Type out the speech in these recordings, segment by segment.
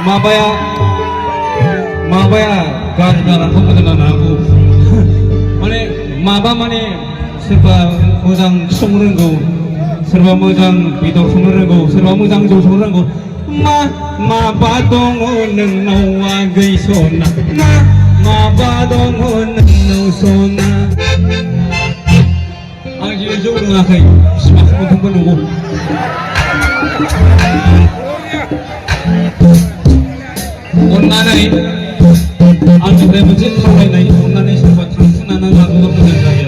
माबाया गाज्रि जानानैथ' मोजां जानो हागौ माने माबा माने सोरबा मोजां संनो रोंगौ सोरबा मोजां बेदर संनो रोंगौ सोरबा मोजां जौ संनो रोंगौ माबा दङ नोंनाव आगै सना माबा दङ नोंनाव सना आं जेबो जौ रोङाखै बिमाखौ मोनथोंबो नंगौ अन्नानै आंनिफ्राय मोनसे खावलायनाय अन्नानै सोरबा थांफिननानै लाबोबा मोजां जायो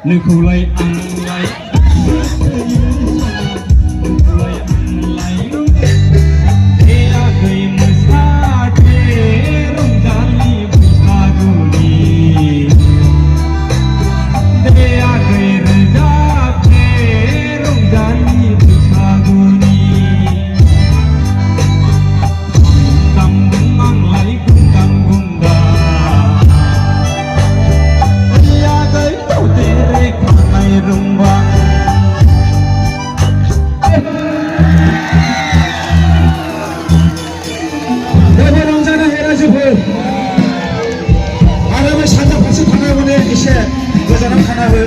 नोंखौलाय आंलाय देयाखै मोसाथे रंजालि बैसागुनि देयाखै रोजाबथे रंजालि बैसागुनि दामदों आंलाय गुंगां गुंगा रुंबां देबो रंजानो हे रायजोफोर आरो बे सानजा फारसे थांनाय माने एसे गोजानाव थाना हो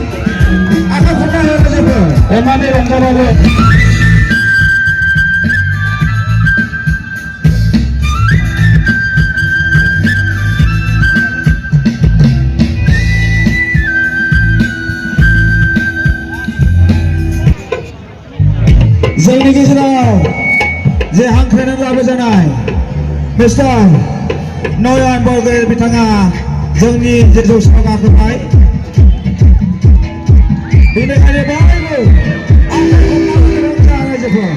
आखाइ खन्ना हो रायजोफोर अननानै रंजाबाबो जोंनि गेजेराव जे हांख्रायनानै लाबोजानाय मिस्टार नयन बरगयारि बिथाङा जोंनि जे जौसाङाव गाखोबाय बेनिखायनो बयबो रायजोफोर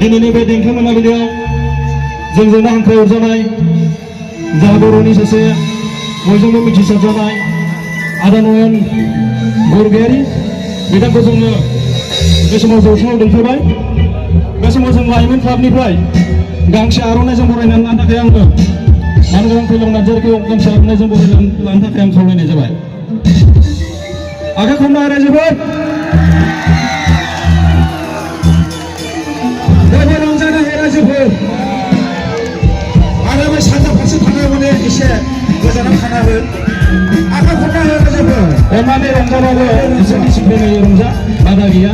दिनैनि बे देंखो मोनाबिलियाव जोंजोंनो हांख्राय हरजानाय जा बर'नि सासे बयजोंबो मिथिसारजानाय आदा नयन बरगयारि बिथांखौ जोङो बे समाव जौसाङाव दोनफैबाय बे समाव जों लाइमोन क्लाबनिफ्राय गांसे आर'नाइजों बरायनानै लानो थाखाय आङो मानगोनां फैलं नार्जारिखौ गांसे आर'नाइजों बरायनानै लानो थाखाय आं खावलायनाय जाबाय आखाइ खन्ना रायजोफोर देबो रंजानो हे रायजोफोर आरो बे सानजा फारसे थांनाय माने एसे गोजानाव थाना हो आखाइ खन्ना हो रायजोफोर अननानै रंजाबाबो एसे डिसिप्लिनै रंजा बादा गैया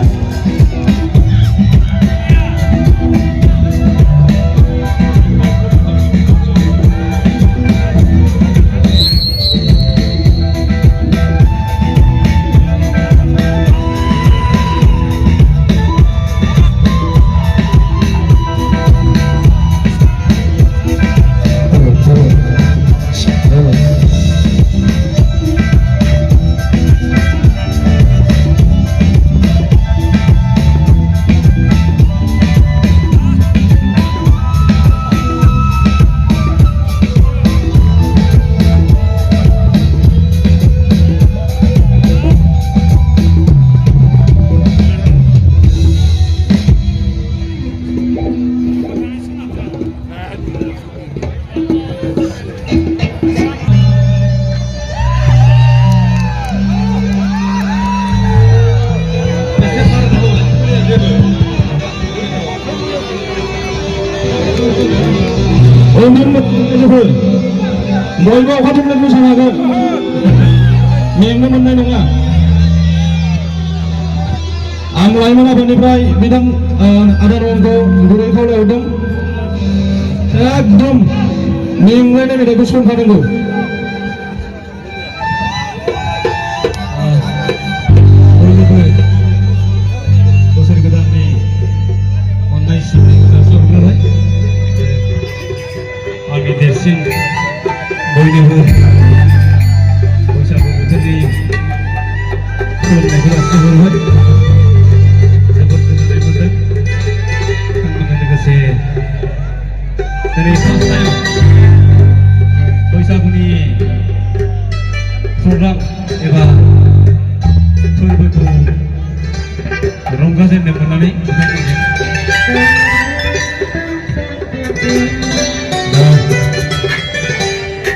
बयबो अखाजोंनो मोसानांगोन मेंनो मोननाय नङा आं लाइमोन आफादनिफ्राय बिथां आदा नयनखौ गुरै खावलायहरदों एकदम मेंलायनाय मेथाइखौ संखानांगौ बोसोर गोदाननि अननाय सिबिनाय जासिहरग्रोबाय बयनोबो बैसागु बोथोरनि खुलुमनायखौ जासिहरबाय। जोबोद गोजोननाय मोनदों बिथांमोनजों लोगोसे दिनै फार्स्ट टाइम बैसागुनि प्रग्राम एबा फोरबोखौ रंजाजेननो मोननानै बिथांमोनजों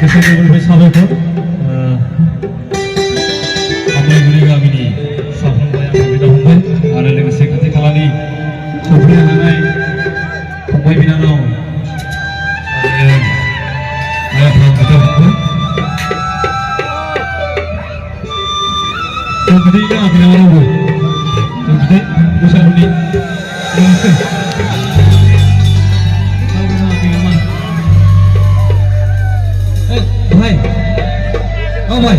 गोसो गोरबोनिफ्राय साबायखर। आमलायगुरि गामिनि साफ्रोमबो आंखौ बिदा फंबाय आरो लोगोसे खाथि खालानि सफैनो हानाय फंबाय बिनानाव आरो आइ आफा बिदा फंबाय जों बिदै नाङा बिनानावबो जों बिदै बैसागुनि लोगोसे भाई, oh भाई,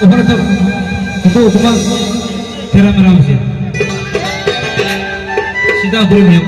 ऊपर तो cuma merah sih, sudah belum ya?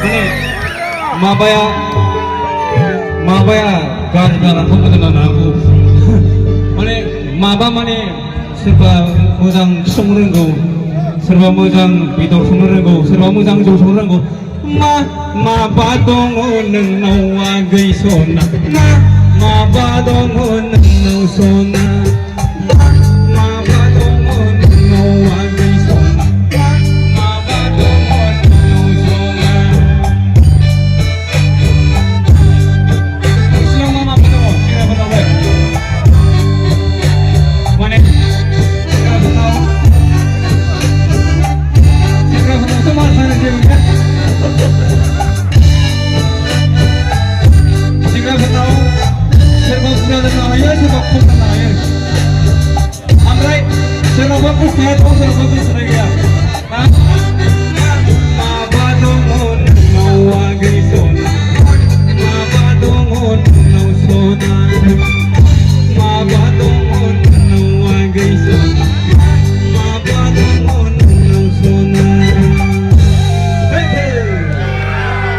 माने माबाया गाज्रि जानानैथ' मोजां जानो हागौ माने माबा माने सोरबा मोजां संनो रोंगौ सोरबा मोजां बेदर संनो रोंगौ सोरबा मोजां जौ संनो रोंगौ माबा दङ नोंनाव आगै सना माबा दङ नोंनाव सना माबा दङ नोंनाव आगै सना माबा दङ नोंनाव सना सिगां मा दङ सिगांफोरनावलाय माने सेंग्राफोरनावथ' मा सानो जेबो सेंग्राफोरनाव सोरबा बुरजा दोननो हायो सोरबा खम दोननो हायो ओमफ्राय सोरनावबा बुस्थुआ दं सोरनावबा बुस्थुआ गैया माबा दङ नोंनाव आगै सना माबा दङ नोंनाव सना माबा दङ नोंनाव आगै सना माबा दङ नोंनाव सना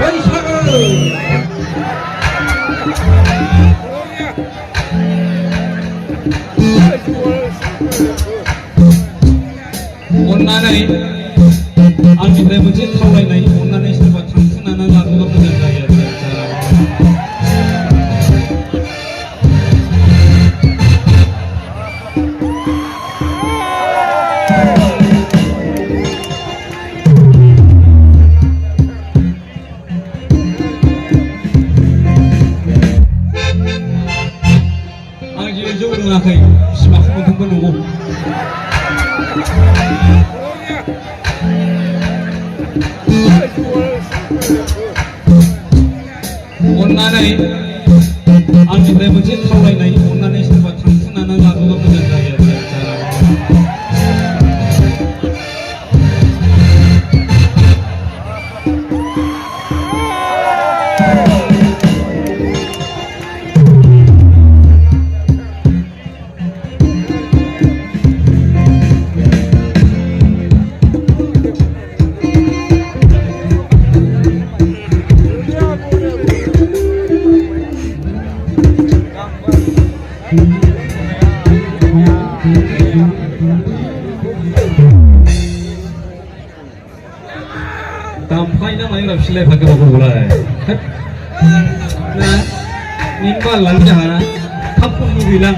बैसागु अन्नानै आंनिफ्राय मोनसे खावलायनाय अन्नानै सोरबा थांखुनानै लाङोबा मोजां जायो आं जेरै जौ लोङाखै सिमाखौ मोनथोंबो नंगौ अन्नानै आंनिफ्राय मोनसे खावलायनाय अन्नानै सोरबा थांखुनानै लाङोबा मोजां जायो दामफायना मायोब्रा फिलाय फागोबाफोरखौलाय ना नों बालांनो जाहाना थाब खमनि गैला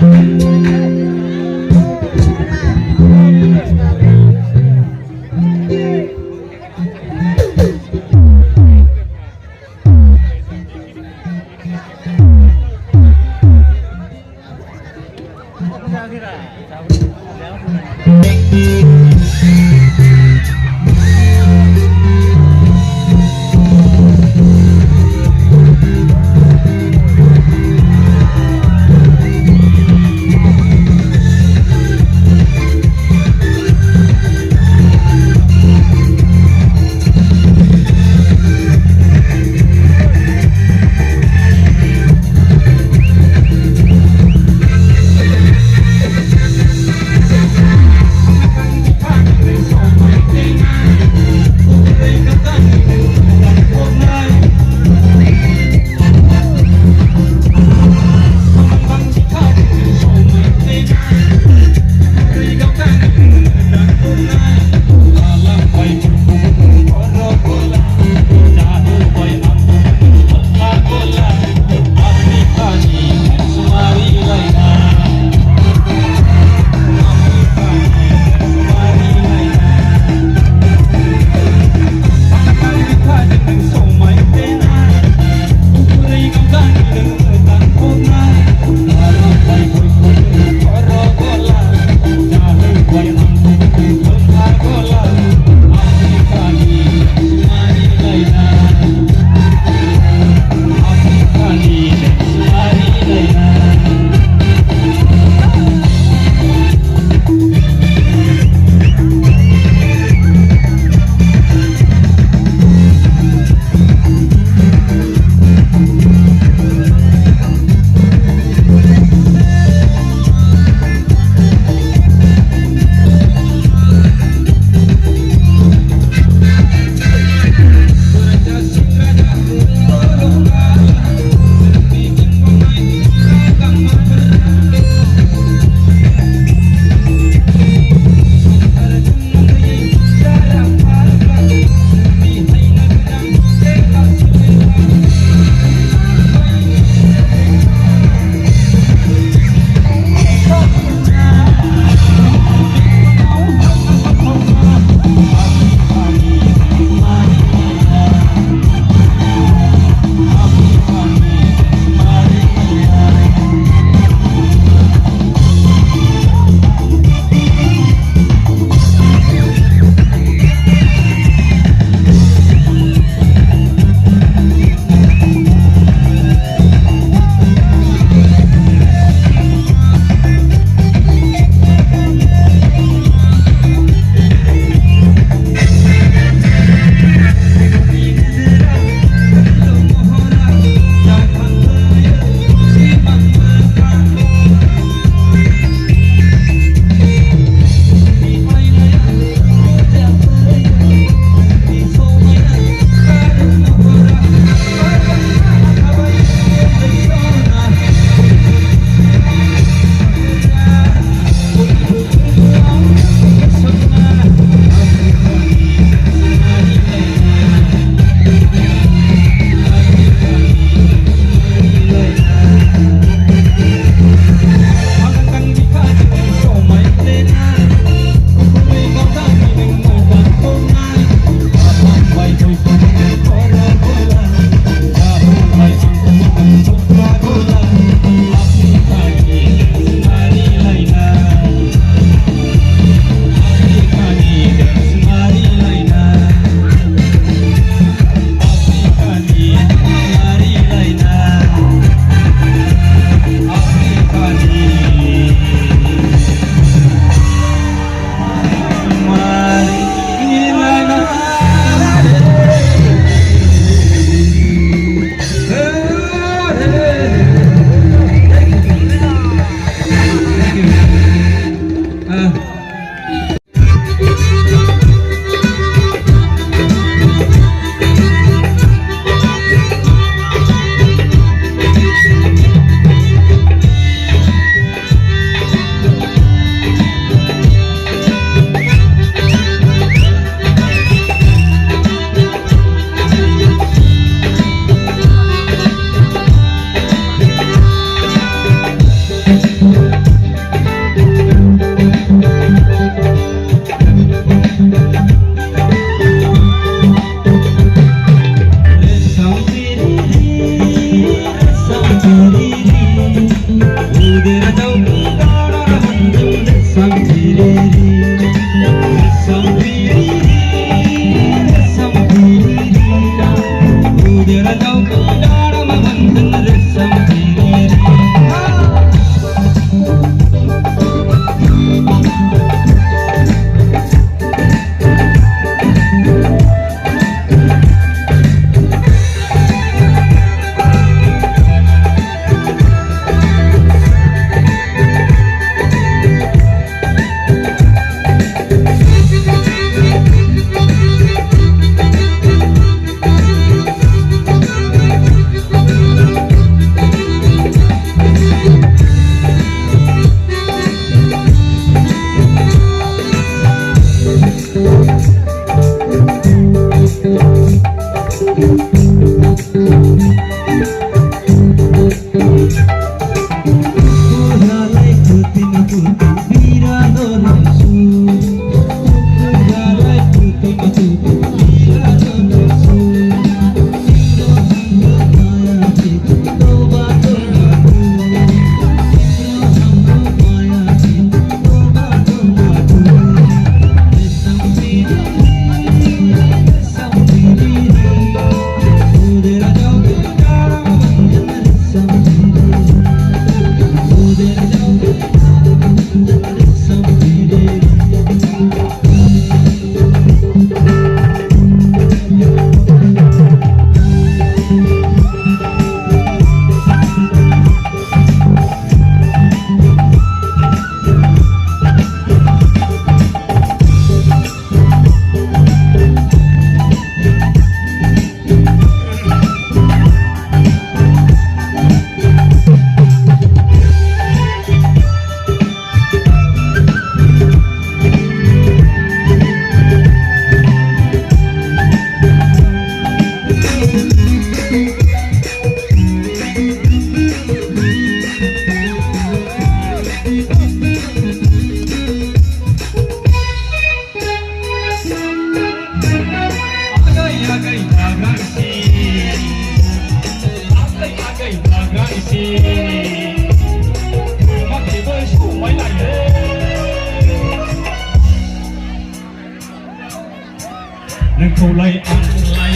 nोंखौलाय आंलाय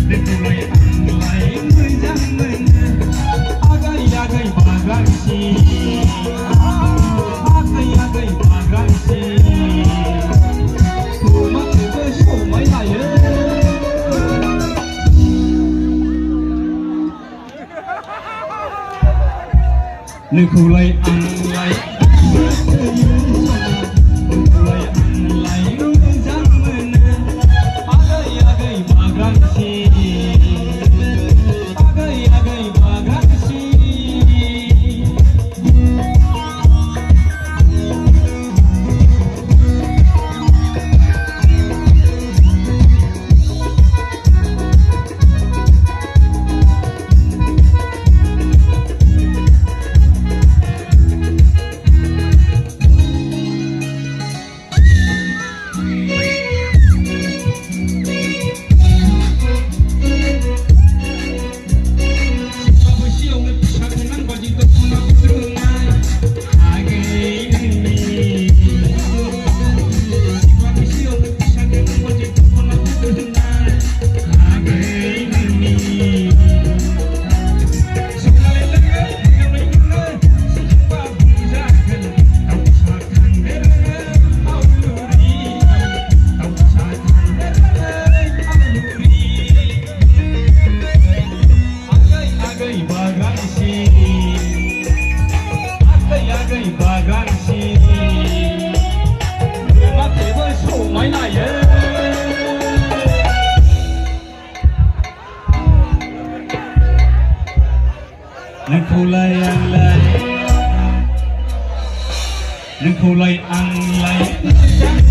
नोंखौलाय आंलाय मोजां मोनो आगै आगै बागानसि आगै आगै बागानसि माथोबो समायनायो नोंखौलाय आंलाय नोंखौलाय आंलाय मोजां मोनो आगै आगै बागानसि आगै आगै बागानसि नोंखौलाय आंलाय नोंखौलाय आंलाय